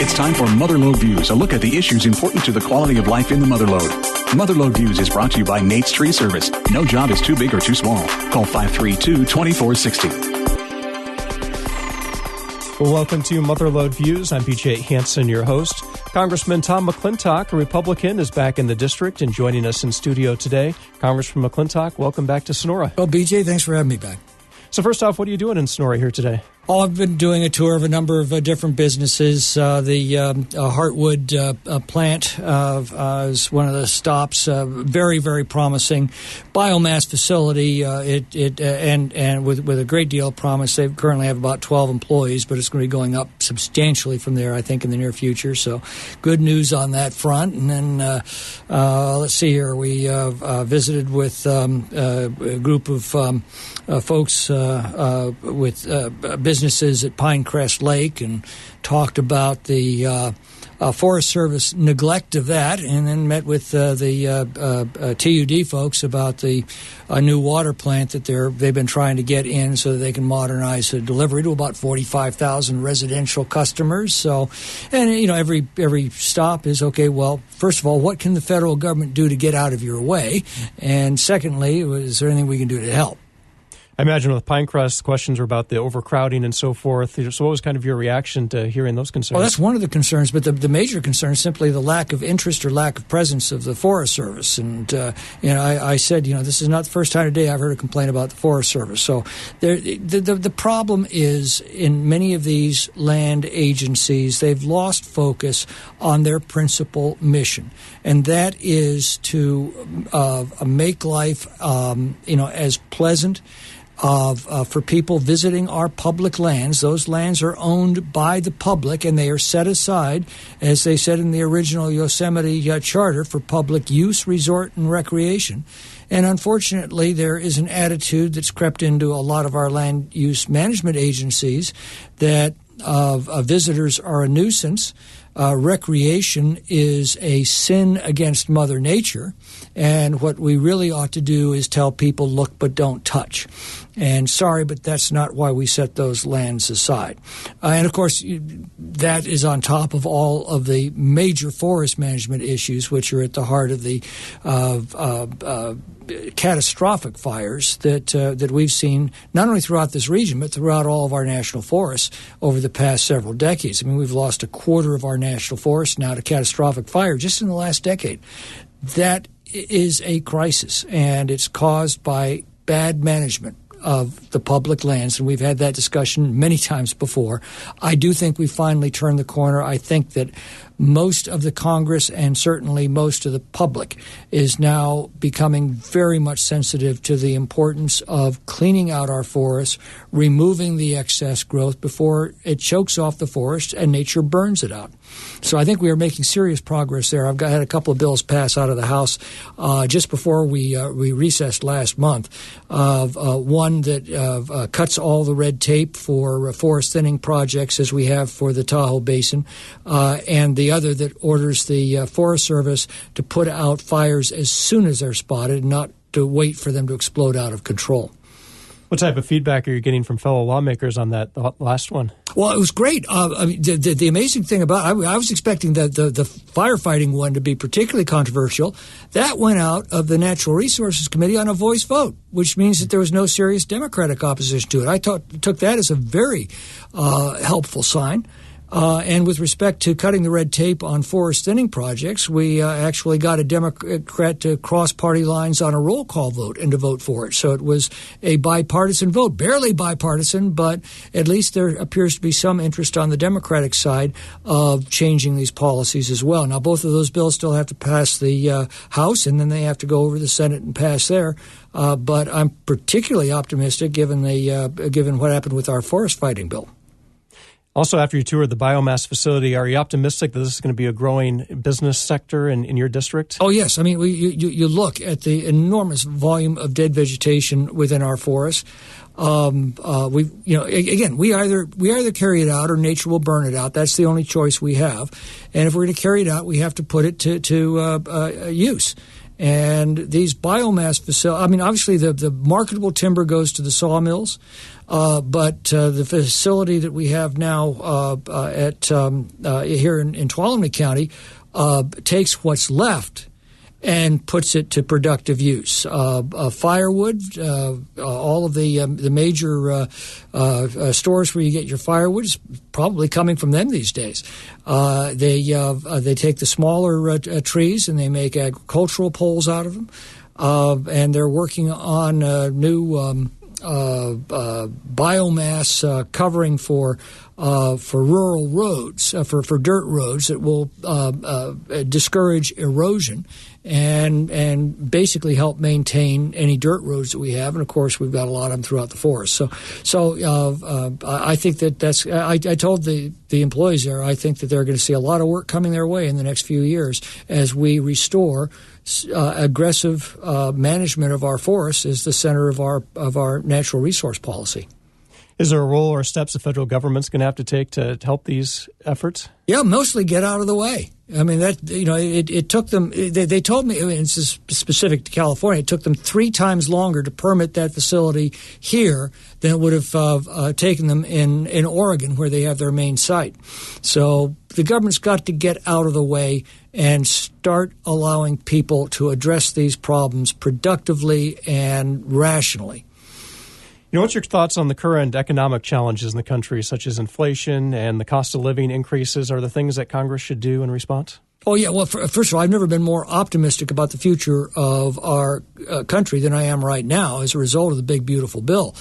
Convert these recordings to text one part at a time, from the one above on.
It's time for MotherLode Views, a look at the issues important to the quality of life in the Motherlode. MotherLode Views is brought to you by Nate's Tree Service. No job is too big or too small. Call 532-2460. Well, welcome to MotherLode Views. I'm BJ Hansen, your host. Congressman Tom McClintock, a Republican, is back in the district and joining us in studio today. Congressman McClintock, welcome back to Sonora. Well, BJ, thanks for having me back. So first off, what are you doing in Sonora here today? Oh, I've been doing a tour of a number of different businesses. The Heartwood plant is one of the stops. Very, very promising biomass facility. And with a great deal of promise. They currently have about 12 employees, but it's going to be going up substantially from there, I think, in the near future. So, good news on that front. And then let's see here. We visited with a group of folks with businesses at Pinecrest Lake and talked about the Forest Service neglect of that, and then met with the TUD folks about the new water plant that they've been trying to get in so that they can modernize the delivery to about 45,000 residential customers. So, and every stop is okay. Well, first of all, what can the federal government do to get out of your way? And secondly, is there anything we can do to help? I imagine with Pinecrest, questions were about the overcrowding and so forth. So what was kind of your reaction to hearing those concerns? Well, that's one of the concerns, but the major concern is simply the lack of interest or lack of presence of the Forest Service. And, I said, this is not the first time today I've heard a complaint about the Forest Service. So the problem is in many of these land agencies, they've lost focus on their principal mission, and that is to make life, as pleasant for people visiting our public lands. Those lands are owned by the public, and they are set aside, as they said in the original Yosemite Charter, for public use, resort, and recreation. And unfortunately, there is an attitude that's crept into a lot of our land use management agencies that visitors are a nuisance. Recreation is a sin against Mother Nature, and what we really ought to do is tell people, look but don't touch. And sorry, but that's not why we set those lands aside. And of course, that is on top of all of the major forest management issues, which are at the heart of the catastrophic fires that we've seen not only throughout this region, but throughout all of our national forests over the past several decades. I mean, we've lost a quarter of our national forests now to catastrophic fire just in the last decade. That is a crisis, and it's caused by bad management of the public lands, and we've had that discussion many times before. I do think we finally turned the corner. I think that most of the Congress and certainly most of the public is now becoming very much sensitive to the importance of cleaning out our forests, removing the excess growth before it chokes off the forest and nature burns it out. So I think we are making serious progress there. I've had a couple of bills pass out of the House just before we recessed last month. One that cuts all the red tape for forest thinning projects as we have for the Tahoe Basin, and the other that orders the Forest Service to put out fires as soon as they're spotted, not to wait for them to explode out of control. What type of feedback are you getting from fellow lawmakers on that last one? Well, it was great. The amazing thing about it, I was expecting the firefighting one to be particularly controversial. That went out of the Natural Resources Committee on a voice vote, which means that there was no serious Democratic opposition to it. I took that as a very helpful sign. And with respect to cutting the red tape on forest thinning projects, we actually got a Democrat to cross party lines on a roll call vote and to vote for it. So it was a bipartisan vote, barely bipartisan, but at least there appears to be some interest on the Democratic side of changing these policies as well. Now, both of those bills still have to pass the House, and then they have to go over the Senate and pass there. But I'm particularly optimistic given what happened with our forest fighting bill. Also, after you toured the biomass facility, are you optimistic that this is going to be a growing business sector in your district? Oh, yes. I mean, you look at the enormous volume of dead vegetation within our forests. We either carry it out or nature will burn it out. That's the only choice we have. And if we're going to carry it out, we have to put it to use. And these biomass facilities, I mean, obviously the marketable timber goes to the sawmills, but the facility that we have now here in Tuolumne County takes what's left and puts it to productive use. Firewood, all of the major stores where you get your firewood is probably coming from them these days. They take the smaller trees and they make agricultural poles out of them, and they're working on new biomass covering for rural roads, for dirt roads that will discourage erosion and basically help maintain any dirt roads that we have. And of course, we've got a lot of them throughout the forest. So I think that's. I told the employees there, I think that they're going to see a lot of work coming their way in the next few years as we restore aggressive management of our forests as the center of our natural resource policy. Is there a role or steps the federal government's going to have to take to help these efforts? Yeah, mostly get out of the way. I mean, it took them, they told me, it's specific to California, it took them 3 times longer to permit that facility here than it would have taken them in Oregon, where they have their main site. So the government's got to get out of the way and start allowing people to address these problems productively and rationally. What's your thoughts on the current economic challenges in the country, such as inflation and the cost of living increases? Are there things that Congress should do in response? Oh, yeah. Well, first of all, I've never been more optimistic about the future of our country than I am right now as a result of the big, beautiful bill.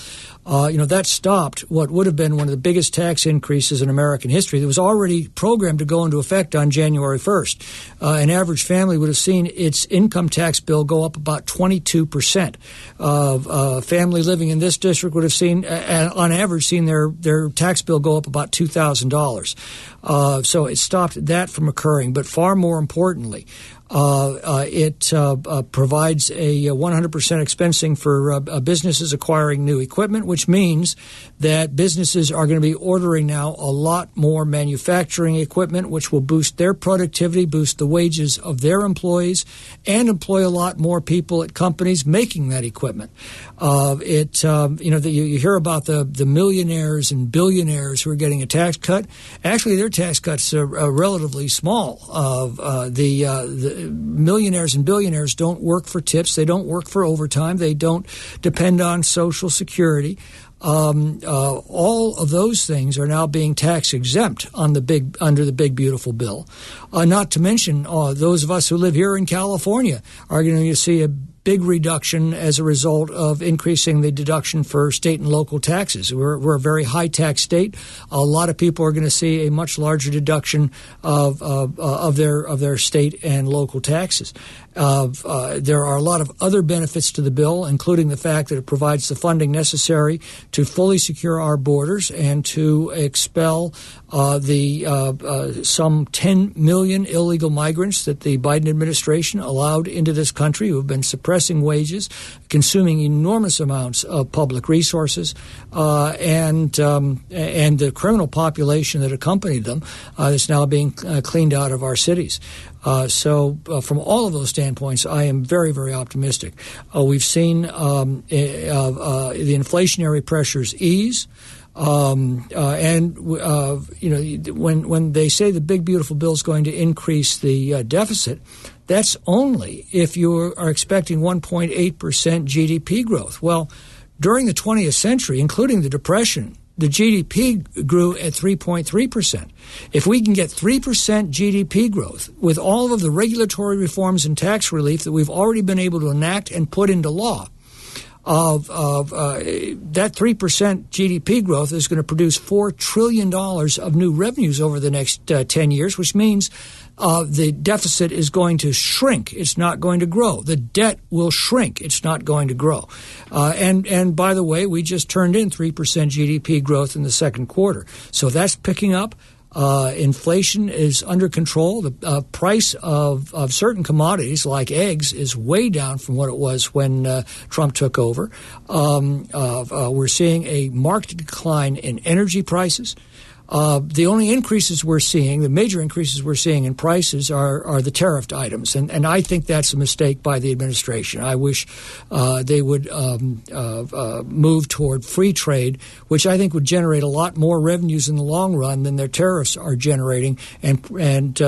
That stopped what would have been one of the biggest tax increases in American history that was already programmed to go into effect on January 1st. An average family would have seen its income tax bill go up about 22%. A family living in this district would have seen, on average, their tax bill go up about $2,000. So it stopped that from occurring. But far more importantly, it provides a 100% expensing for businesses acquiring new equipment, which means that businesses are going to be ordering now a lot more manufacturing equipment, which will boost their productivity, boost the wages of their employees, and employ a lot more people at companies making that equipment. You hear about the millionaires and billionaires who are getting a tax cut. Actually, their tax cuts are relatively small. The millionaires and billionaires don't work for tips. They don't work for overtime. They don't depend on Social Security. All of those things are now being tax exempt under the big beautiful bill. Not to mention those of us who live here in California are going to see a big reduction as a result of increasing the deduction for state and local taxes. We're a very high tax state. A lot of people are going to see a much larger deduction of their state and local taxes. There are a lot of other benefits to the bill, including the fact that it provides the funding necessary to fully secure our borders and to expel some 10 million illegal migrants that the Biden administration allowed into this country, who have been suppressing wages, consuming enormous amounts of public resources, and the criminal population that accompanied them is now being cleaned out of our cities. So from all of those standpoints, I am very, very optimistic. We've seen the inflationary pressures ease. When they say the big beautiful bill is going to increase the deficit, that's only if you are expecting 1.8% GDP growth. Well, during the 20th century, including the Depression, the GDP grew at 3.3%. If we can get 3% GDP growth with all of the regulatory reforms and tax relief that we've already been able to enact and put into law, that 3% GDP growth is going to produce $4 trillion of new revenues over the next 10 years, which means the deficit is going to shrink. It's not going to grow. The debt will shrink. It's not going to grow. And by the way, we just turned in 3% GDP growth in the second quarter. So that's picking up. Inflation is under control. The price of certain commodities like eggs is way down from what it was when Trump took over. We're seeing a marked decline in energy prices. The only increases we're seeing, the major increases we're seeing in prices are the tariffed items, and I think that's a mistake by the administration. I wish they would move toward free trade, which I think would generate a lot more revenues in the long run than their tariffs are generating, and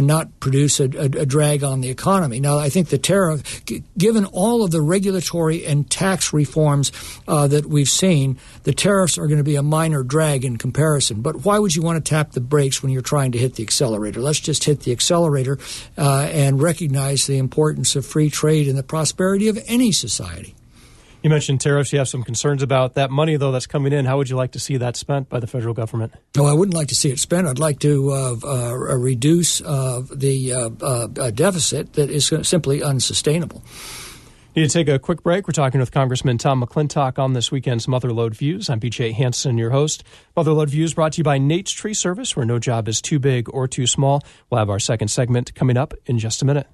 not produce a drag on the economy. Now, I think the tariff, given all of the regulatory and tax reforms that we've seen, the tariffs are going to be a minor drag in comparison. But why would you want to tap the brakes when you're trying to hit the accelerator? Let's just hit the accelerator and recognize the importance of free trade and the prosperity of any society. You mentioned tariffs. You have some concerns about that money, though, that's coming in. How would you like to see that spent by the federal government? No, I wouldn't like to see it spent. I'd like to reduce the deficit that is simply unsustainable. Need to take a quick break. We're talking with Congressman Tom McClintock on this weekend's MotherLode Views. I'm BJ Hansen, your host. MotherLode Views brought to you by Nate's Tree Service, where no job is too big or too small. We'll have our second segment coming up in just a minute.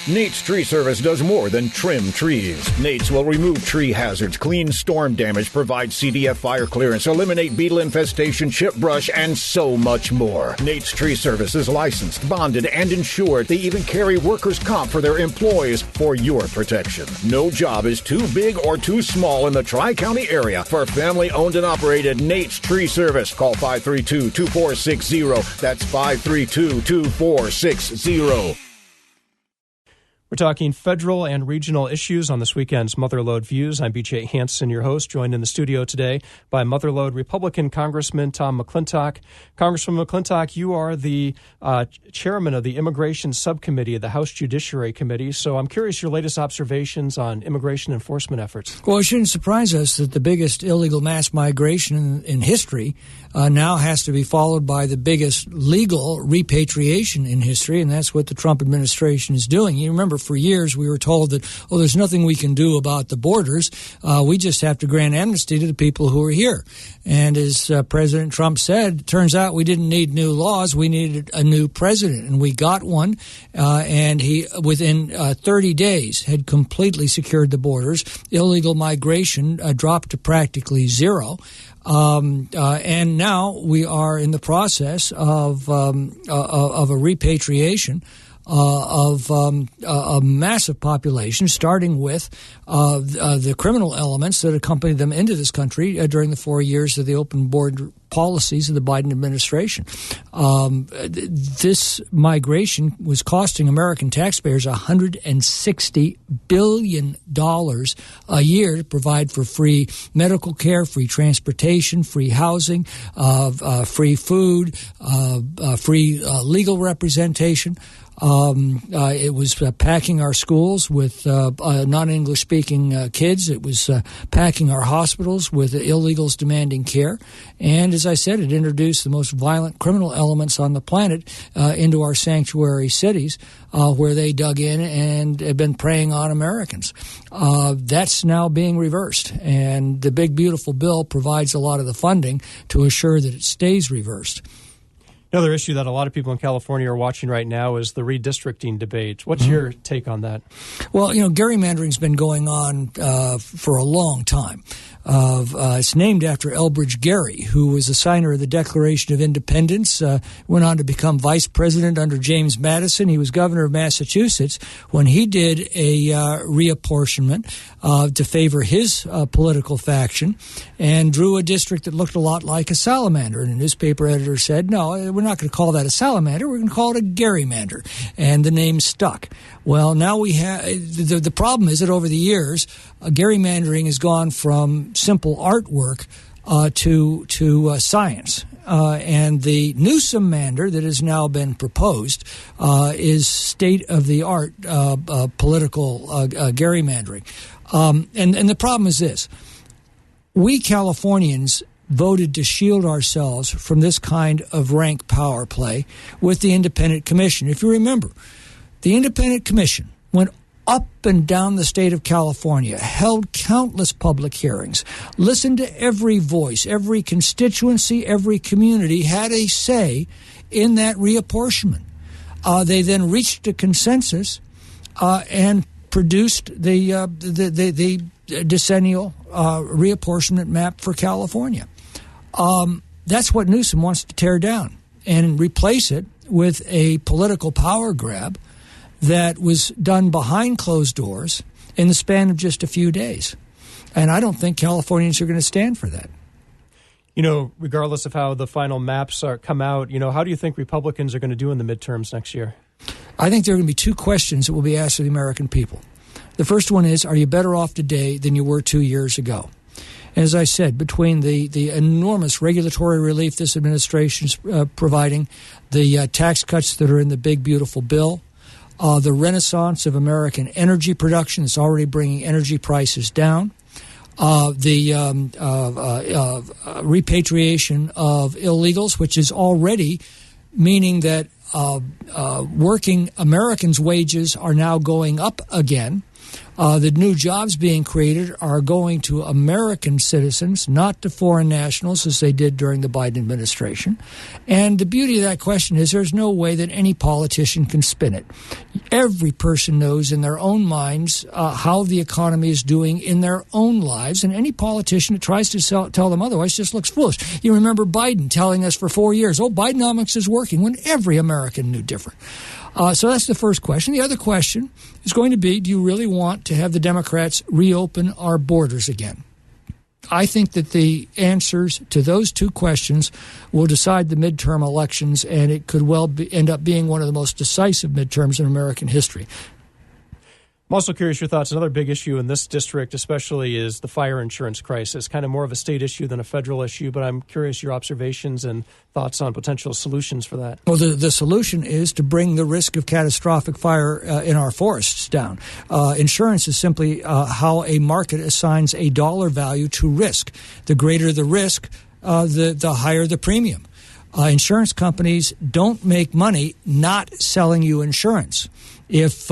Nate's Tree Service does more than trim trees. Nate's will remove tree hazards, clean storm damage, provide CDF fire clearance, eliminate beetle infestation, chip brush, and so much more. Nate's Tree Service is licensed, bonded, and insured. They even carry workers' comp for their employees for your protection. No job is too big or too small in the Tri-County area for family-owned and operated Nate's Tree Service. Call 532-2460. That's 532-2460. We're talking federal and regional issues on this weekend's MotherLode Views. I'm BJ Hansen, your host, joined in the studio today by MotherLode Republican Congressman Tom McClintock. Congressman McClintock, you are the chairman of the Immigration Subcommittee of the House Judiciary Committee, so I'm curious your latest observations on immigration enforcement efforts. Well, it shouldn't surprise us that the biggest illegal mass migration in history now has to be followed by the biggest legal repatriation in history, and that's what the Trump administration is doing. You remember, for years we were told that, there's nothing we can do about the borders. We just have to grant amnesty to the people who are here. And as President Trump said, it turns out we didn't need new laws. We needed a new president, and we got one. And he, within 30 days, had completely secured the borders. Illegal migration dropped to practically zero. And now we are in the process of a repatriation of a massive population, starting with the criminal elements that accompanied them into this country during the 4 years of the open border policies of the Biden administration. This migration was costing American taxpayers $160 billion a year to provide for free medical care, free transportation, free housing, free food, free legal representation. It was packing our schools with non-English speaking kids. It was packing our hospitals with illegals demanding care. And as I said, it introduced the most violent criminal elements on the planet into our sanctuary cities where they dug in and have been preying on Americans. That's now being reversed. And the big, beautiful bill provides a lot of the funding to assure that it stays reversed. Another issue that a lot of people in California are watching right now is the redistricting debate. What's your take on that? Well, gerrymandering's been going on for a long time. It's named after Elbridge Gerry, who was a signer of the Declaration of Independence, went on to become vice president under James Madison. He was governor of Massachusetts when he did a reapportionment to favor his political faction and drew a district that looked a lot like a salamander. And a newspaper editor said, no, we're not going to call that a salamander, we're going to call it a gerrymander. And the name stuck. Well, now we have the problem is that over the years, gerrymandering has gone from simple artwork to science. And the Newsom-mander that has now been proposed is state-of-the-art political gerrymandering. And the problem is this. We Californians voted to shield ourselves from this kind of rank power play with the Independent Commission. If you remember, the Independent Commission went up and down the state of California, held countless public hearings, listened to every voice, every constituency, every community had a say in that reapportionment. They then reached a consensus and produced the decennial reapportionment map for California. that's what Newsom wants to tear down and replace it with a political power grab that was done behind closed doors in the span of just a few days. And I don't think Californians are going to stand for that. Regardless of how the final maps come out, how do you think Republicans are going to do in the midterms next year? I think there are going to be two questions that will be asked of the American people. The first one is, are you better off today than you were 2 years ago? And as I said, between the enormous regulatory relief this administration is providing, the tax cuts that are in the big, beautiful bill, the renaissance of American energy production that's already bringing energy prices down, the repatriation of illegals, which is already meaning that working Americans' wages are now going up again. The new jobs being created are going to American citizens, not to foreign nationals, as they did during the Biden administration. And the beauty of that question is there's no way that any politician can spin it. Every person knows in their own minds how the economy is doing in their own lives, and any politician that tries to tell them otherwise just looks foolish. You remember Biden telling us for 4 years, Bidenomics is working, when every American knew different. So that's the first question. The other question is going to be, do you really want to have the Democrats reopen our borders again? I think that the answers to those two questions will decide the midterm elections, and it could well end up being one of the most decisive midterms in American history. I'm also curious your thoughts. Another big issue in this district especially is the fire insurance crisis, kind of more of a state issue than a federal issue, but I'm curious your observations and thoughts on potential solutions for that. Well, the solution is to bring the risk of catastrophic fire in our forests down. Insurance is simply how a market assigns a dollar value to risk. The greater the risk, the higher the premium. Insurance companies don't make money not selling you insurance. If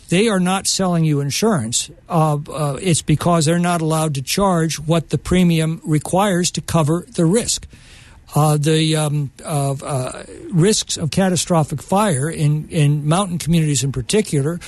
they are not selling you insurance, it's because they're not allowed to charge what the premium requires to cover the risk. Risks of catastrophic fire in mountain communities in particular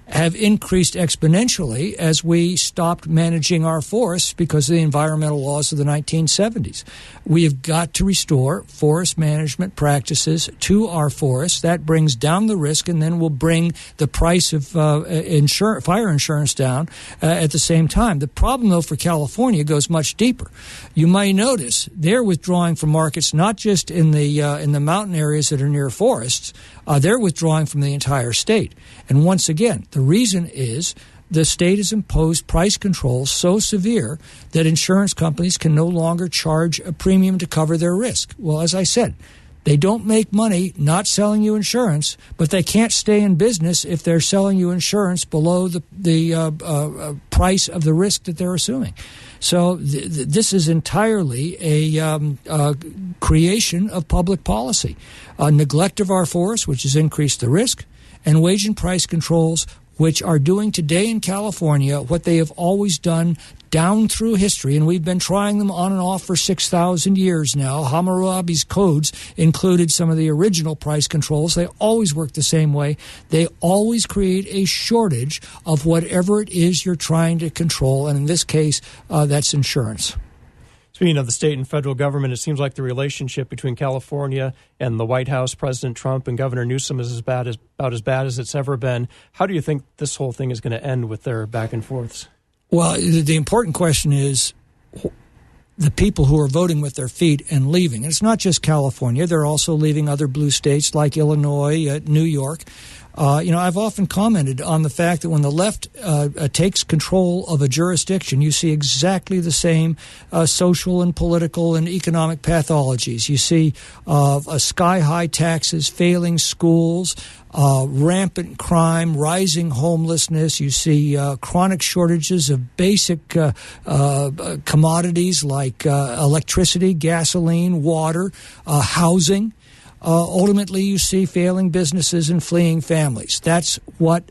have increased exponentially as we stopped managing our forests because of the environmental laws of the 1970s. We have got to restore forest management practices to our forests. That brings down the risk and then will bring the price of fire insurance down at the same time. The problem, though, for California goes much deeper. You might notice they're withdrawing from markets not just in the mountain areas that are near forests. They're withdrawing from the entire state. And once again, the reason is the state has imposed price controls so severe that insurance companies can no longer charge a premium to cover their risk. Well, as I said, they don't make money not selling you insurance, but they can't stay in business if they're selling you insurance below the price of the risk that they're assuming. So this is entirely a creation of public policy. Neglect of our forests, which has increased the risk, and wage and price controls, which are doing today in California what they have always done down through history, and we've been trying them on and off for 6,000 years now. Hammurabi's codes included some of the original price controls. They always work the same way. They always create a shortage of whatever it is you're trying to control, and in this case, that's insurance. Speaking of the state and federal government, it seems like the relationship between California and the White House, President Trump and Governor Newsom is about as bad as it's ever been. How do you think this whole thing is going to end with their back and forths? Well, the important question is the people who are voting with their feet and leaving. And it's not just California. They're also leaving other blue states like Illinois, New York. I've often commented on the fact that when the left takes control of a jurisdiction, you see exactly the same social and political and economic pathologies. You see sky-high taxes, failing schools, rampant crime, rising homelessness. You see chronic shortages of basic commodities like electricity, gasoline, water, housing. Ultimately, you see failing businesses and fleeing families. That's what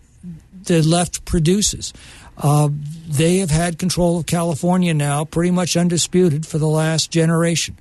the left produces. They have had control of California now pretty much undisputed for the last generation.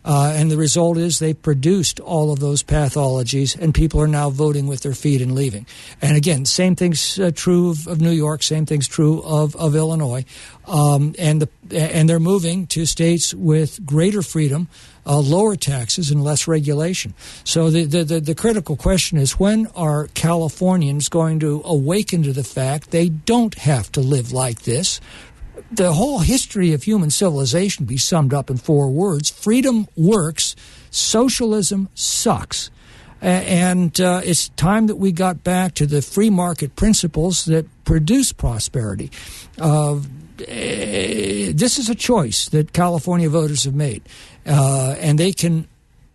And the result is they've produced all of those pathologies, and people are now voting with their feet and leaving. And again, same thing's true of New York, same thing's true of Illinois. And they're moving to states with greater freedom, lower taxes, and less regulation. So the critical question is, when are Californians going to awaken to the fact they don't have to live like this? The whole history of human civilization be summed up in 4 words: freedom works, socialism sucks. And it's time that we got back to the free market principles that produce prosperity. This is a choice that California voters have made, and they can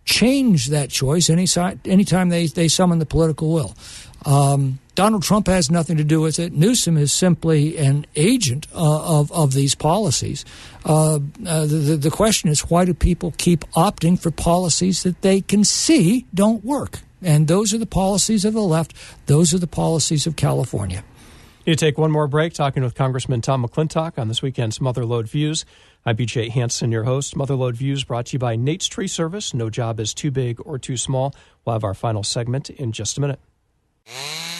change that choice anytime they summon the political will. Donald Trump has nothing to do with it. Newsom is simply an agent of these policies. The question is, why do people keep opting for policies that they can see don't work? And those are the policies of the left. Those are the policies of California. You take one more break, talking with Congressman Tom McClintock on this weekend's MotherLode Views. I'm BJ Hansen, your host. MotherLode Views brought to you by Nate's Tree Service. No job is too big or too small. We'll have our final segment in just a minute.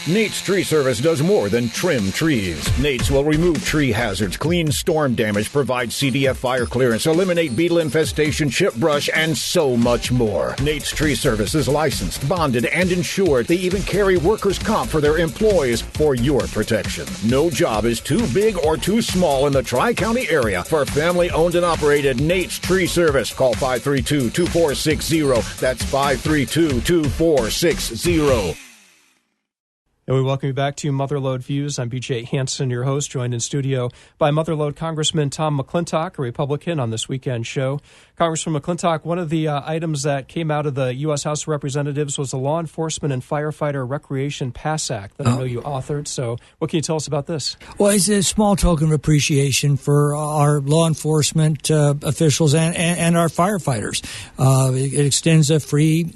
Nate's Tree Service does more than trim trees. Nate's will remove tree hazards, clean storm damage, provide CDF fire clearance, eliminate beetle infestation, chip brush, and so much more. Nate's Tree Service is licensed, bonded, and insured. They even carry workers' comp for their employees for your protection. No job is too big or too small in the Tri-County area for family-owned and operated Nate's Tree Service. Call 532-2460. That's 532-2460. And we welcome you back to MotherLode Views. I'm BJ Hansen, your host, joined in studio by MotherLode Congressman Tom McClintock, a Republican, on this weekend show. Congressman McClintock, one of the items that came out of the U.S. House of Representatives was the Law Enforcement and Firefighter Recreation Pass Act that I know you authored. So what can you tell us about this? Well, it's a small token of appreciation for our law enforcement officials and our firefighters. It extends a free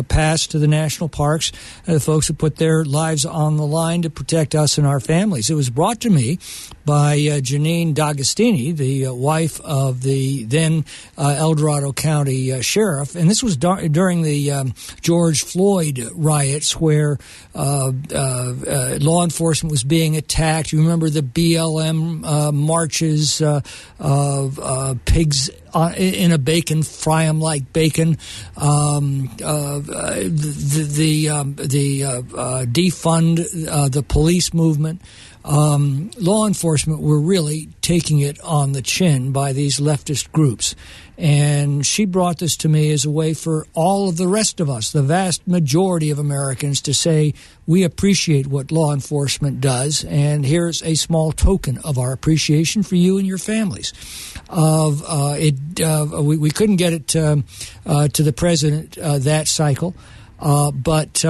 pass to the national parks, the folks who put their lives on the line to protect us and our families. It was brought to me by Janine D'Agostini, the wife of the then El Dorado County sheriff, and this was during the George Floyd riots, where law enforcement was being attacked. You remember the BLM marches of pigs in a bacon, fry 'em like bacon. Defund the police movement. Law enforcement were really taking it on the chin by these leftist groups. And she brought this to me as a way for all of the rest of us, the vast majority of Americans, to say, we appreciate what law enforcement does, and here's a small token of our appreciation for you and your families. We couldn't get it to the president that cycle, but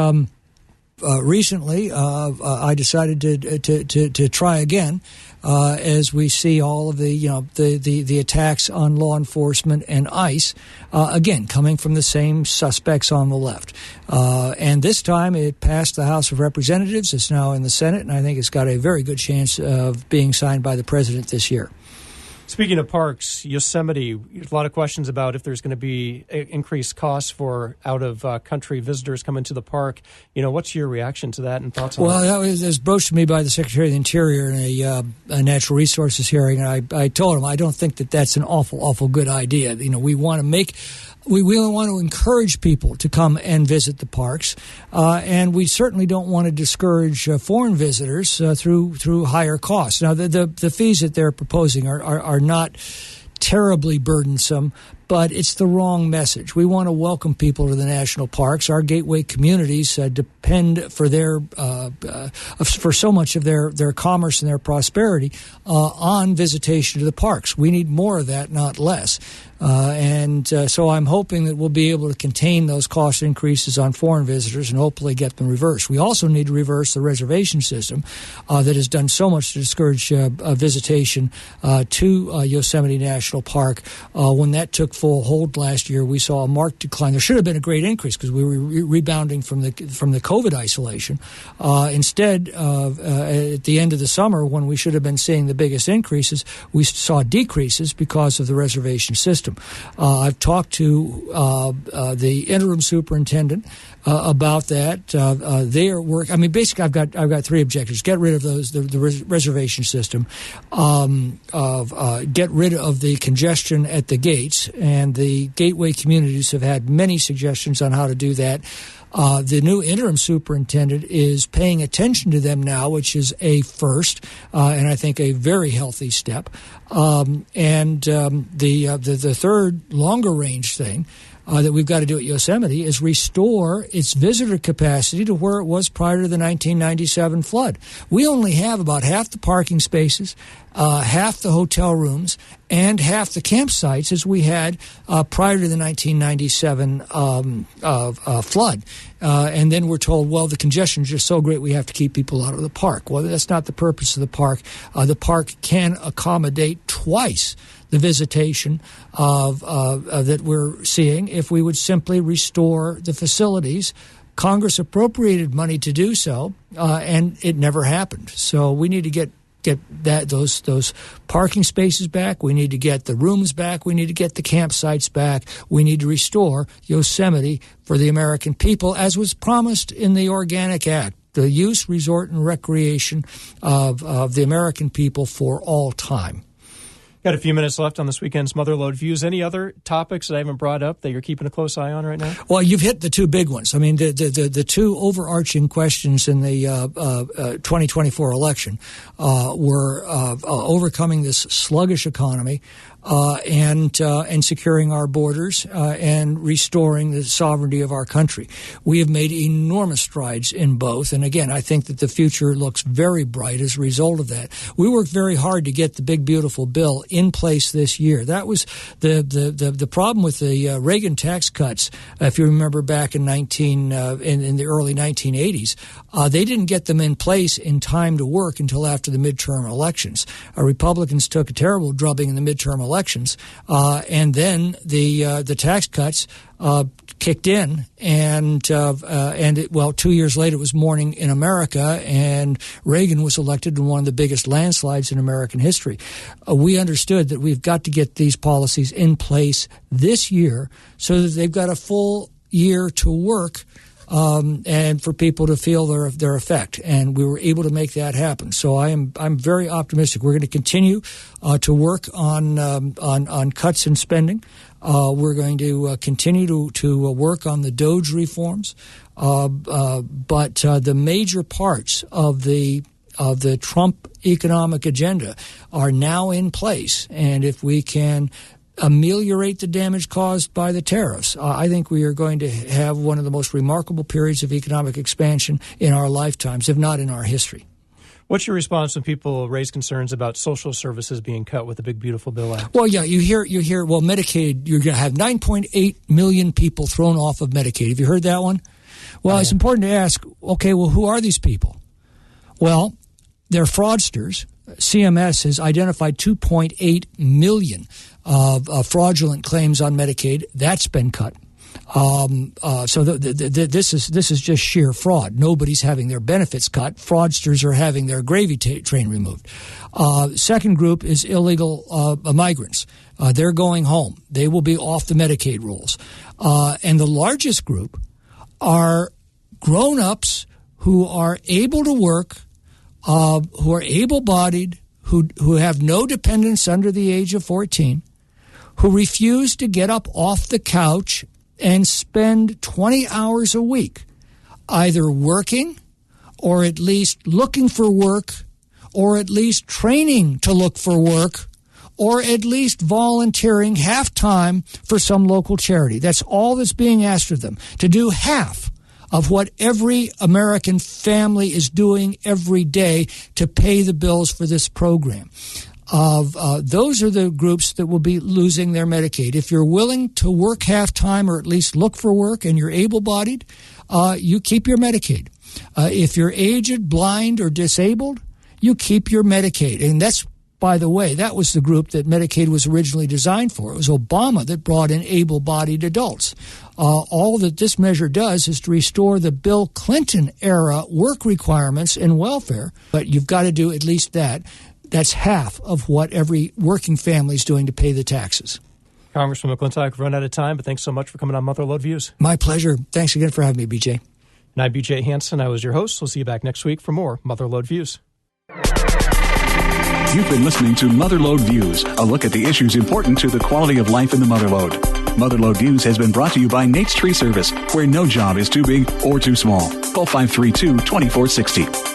recently I decided to try again. As we see all of the attacks on law enforcement and ICE, again, coming from the same suspects on the left. And this time it passed the House of Representatives. It's now in the Senate, and I think it's got a very good chance of being signed by the president this year. Speaking of parks, Yosemite, a lot of questions about if there's going to be increased costs for out-of-country visitors coming to the park. What's your reaction to that and thoughts on that? Well, that was broached to me by the Secretary of the Interior in a Natural Resources hearing, and I told him I don't think that that's an awful good idea. We want to we really want to encourage people to come and visit the parks, and we certainly don't want to discourage foreign visitors through higher costs. Now, the fees that they're proposing are not terribly burdensome, but it's the wrong message. We want to welcome people to the national parks. Our gateway communities depend for so much of their commerce and their prosperity on visitation to the parks. We need more of that, not less. So I'm hoping that we'll be able to contain those cost increases on foreign visitors and hopefully get them reversed. We also need to reverse the reservation system that has done so much to discourage visitation to Yosemite National Park. When that took took full hold last year, we saw a marked decline. There should have been a great increase because we were rebounding from the COVID isolation. Instead, at the end of the summer, when we should have been seeing the biggest increases, we saw decreases because of the reservation system. I've talked to the interim superintendent about that. They are working. I mean, basically, I've got three objectives: get rid of the reservation system, get rid of the congestion at the gates, and the gateway communities have had many suggestions on how to do that. The new interim superintendent is paying attention to them now, which is a first, and I think a very healthy step. The third longer range thing that we've got to do at Yosemite is restore its visitor capacity to where it was prior to the 1997 flood. We only have about half the parking spaces, half the hotel rooms, and half the campsites as we had prior to the 1997 flood. And then we're told, well, the congestion is just so great we have to keep people out of the park. Well, that's not the purpose of the park. The park can accommodate twice the visitation that we're seeing if we would simply restore the facilities. Congress appropriated money to do so, and it never happened. So we need to get those parking spaces back. We need to get the rooms back. We need to get the campsites back. We need to restore Yosemite for the American people, as was promised in the Organic Act. The use, resort, and recreation of the American people for all time. Got a few minutes left on this weekend's MotherLode Views. Any other topics that I haven't brought up that you're keeping a close eye on right now? Well, you've hit the two big ones. I mean, the two overarching questions in the 2024 election were overcoming this sluggish economy and securing our borders and restoring the sovereignty of our country. We have made enormous strides in both, and again, I think that the future looks very bright as a result of that. We worked very hard to get the big, beautiful bill in place this year. That was the problem with the Reagan tax cuts. If you remember back in in the early 1980s, they didn't get them in place in time to work until after the midterm elections. Republicans took a terrible drubbing in the midterm elections, and then the tax cuts kicked in, and 2 years later it was morning in America, and Reagan was elected in one of the biggest landslides in American history. We understood that we've got to get these policies in place this year so that they've got a full year to work, and for people to feel their effect, and we were able to make that happen. So I'm very optimistic. We're going to continue to work on cuts in spending. We're going to continue to work on the DOGE reforms, but the major parts of the Trump economic agenda are now in place, and if we can ameliorate the damage caused by the tariffs, I think we are going to have one of the most remarkable periods of economic expansion in our lifetimes, if not in our history. What's your response when people raise concerns about social services being cut with the Big Beautiful Bill Act? Well, yeah, you hear. Well, Medicaid, you're going to have 9.8 million people thrown off of Medicaid. Have you heard that one? Well, It's important to ask. Okay, well, who are these people? Well, they're fraudsters. CMS has identified 2.8 million of fraudulent claims on Medicaid. That's been cut. So this is just sheer fraud. Nobody's having their benefits cut. Fraudsters are having their gravy train removed. Second group is illegal migrants. They're going home. They will be off the Medicaid rolls. And the largest group are grown-ups who are able to work, who are able-bodied, who have no dependents under the age of 14, who refuse to get up off the couch and spend 20 hours a week either working or at least looking for work or at least training to look for work or at least volunteering half-time for some local charity. That's all that's being asked of them, to do half of what every American family is doing every day to pay the bills for this program. Those are the groups that will be losing their Medicaid. If you're willing to work half-time or at least look for work and you're able-bodied, you keep your Medicaid. If you're aged, blind, or disabled, you keep your Medicaid. And that's by the way, that was the group that Medicaid was originally designed for. It was Obama that brought in able-bodied adults. All that this measure does is to restore the Bill Clinton-era work requirements in welfare, but you've got to do at least that. That's half of what every working family is doing to pay the taxes. Congressman McClintock, we've run out of time, but thanks so much for coming on MotherLode Views. My pleasure. Thanks again for having me, BJ. And I'm BJ Hansen. I was your host. We'll see you back next week for more MotherLode Views. You've been listening to MotherLode Views, a look at the issues important to the quality of life in the Motherlode. MotherLode Views has been brought to you by Nate's Tree Service, where no job is too big or too small. Call 532-2460.